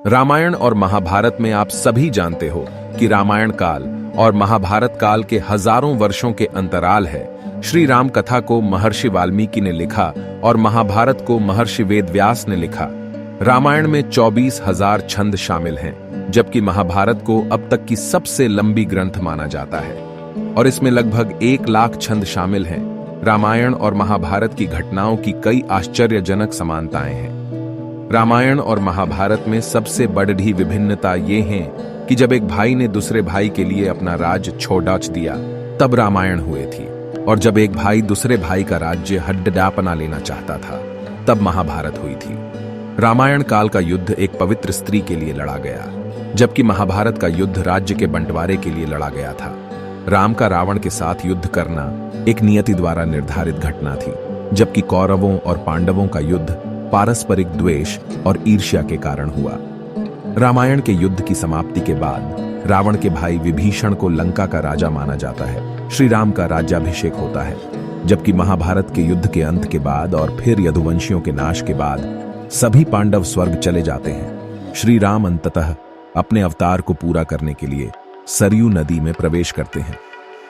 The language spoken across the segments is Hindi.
रामायण और महाभारत में आप सभी जानते हो कि रामायण काल और महाभारत काल के हजारों वर्षों के अंतराल है। श्री राम कथा को महर्षि वाल्मीकि ने लिखा और महाभारत को महर्षि वेदव्यास ने लिखा। रामायण में 24,000 छंद शामिल हैं, जबकि महाभारत को अब तक की सबसे लंबी ग्रंथ माना जाता है और इसमें लगभग 1 लाख छंद शामिल हैं। रामायण और महाभारत की घटनाओं की कई आश्चर्यजनक समानताएं हैं। रामायण और महाभारत में सबसे बड़ी विभिन्नता ये है कि जब एक भाई ने दूसरे भाई के लिए अपना राज्य छोड़ दिया तब रामायण हुए थी, और जब एक भाई दूसरे भाई का राज्य हड्डापना लेना चाहता था तब महाभारत हुई थी। रामायण काल का युद्ध एक पवित्र स्त्री के लिए लड़ा गया, जबकि महाभारत का युद्ध राज्य के बंटवारे के लिए लड़ा गया था। राम का रावण के साथ युद्ध करना एक नियति द्वारा निर्धारित घटना थी, जबकि कौरवों और पांडवों का युद्ध पारस्परिक द्वेष और ईर्ष्या के कारण हुआ। रामायण के युद्ध की समाप्ति के बाद रावण के भाई विभीषण को लंका का राजा माना जाता है। श्री राम का राज्याभिषेक होता है, जबकि महाभारत के युद्ध के अंत के बाद और फिर यदुवंशियों के नाश के बाद सभी पांडव स्वर्ग चले जाते हैं। श्री राम अंततः अपने अवतार को पूरा करने के लिए सरयू नदी में प्रवेश करते हैं,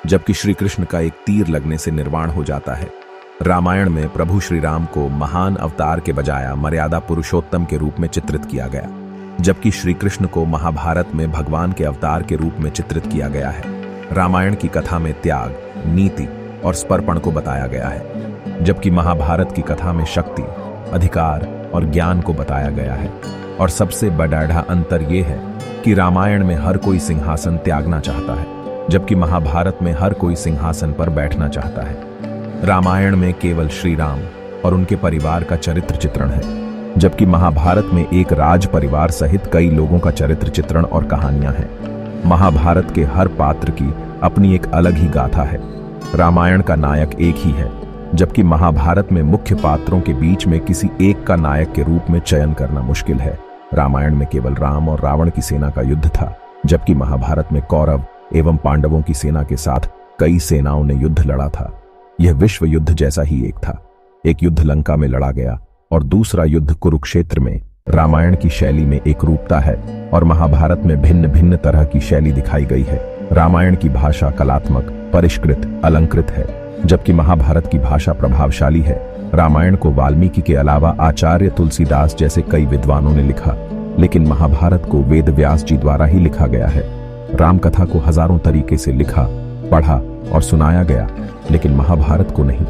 जबकि श्री कृष्ण का एक तीर लगने से निर्वाण हो जाता है। रामायण में प्रभु श्री राम को महान अवतार के बजाय मर्यादा पुरुषोत्तम के रूप में चित्रित किया गया, जबकि श्री कृष्ण को महाभारत में भगवान के अवतार के रूप में चित्रित किया गया है। रामायण की कथा में त्याग, नीति और समर्पण को बताया गया है, जबकि महाभारत की कथा में शक्ति, अधिकार और ज्ञान को बताया गया है। और सबसे बड़ा अंतर यह है कि रामायण में हर कोई सिंहासन त्यागना चाहता है, जबकि महाभारत में हर कोई सिंहासन पर बैठना चाहता है। रामायण में केवल श्री राम और उनके परिवार का चरित्र चित्रण है, जबकि महाभारत में एक राज परिवार सहित कई लोगों का चरित्र चित्रण और कहानियां हैं। महाभारत के हर पात्र की अपनी एक अलग ही गाथा है। रामायण का नायक एक ही है, जबकि महाभारत में मुख्य पात्रों के बीच में किसी एक का नायक के रूप में चयन करना मुश्किल है। रामायण में केवल राम और रावण की सेना का युद्ध था, जबकि महाभारत में कौरव एवं पांडवों की सेना के साथ कई सेनाओं ने युद्ध लड़ा था। यह विश्व युद्ध जैसा ही एक था। एक युद्ध लंका में लड़ा गया और दूसरा युद्ध कुरुक्षेत्र में। रामायण की शैली में एक रूपता है और महाभारत में भिन्न भिन्न तरह की शैली दिखाई गई है। रामायण की भाषा कलात्मक, परिष्कृत, अलंकृत है, जबकि महाभारत की भाषा प्रभावशाली है। रामायण को वाल्मीकि के अलावा आचार्य तुलसीदास जैसे कई विद्वानों ने लिखा, लेकिन महाभारत को वेदव्यास जी द्वारा ही लिखा गया है। रामकथा को हजारों तरीके से लिखा, पढ़ा और सुनाया गया, लेकिन महाभारत को नहीं।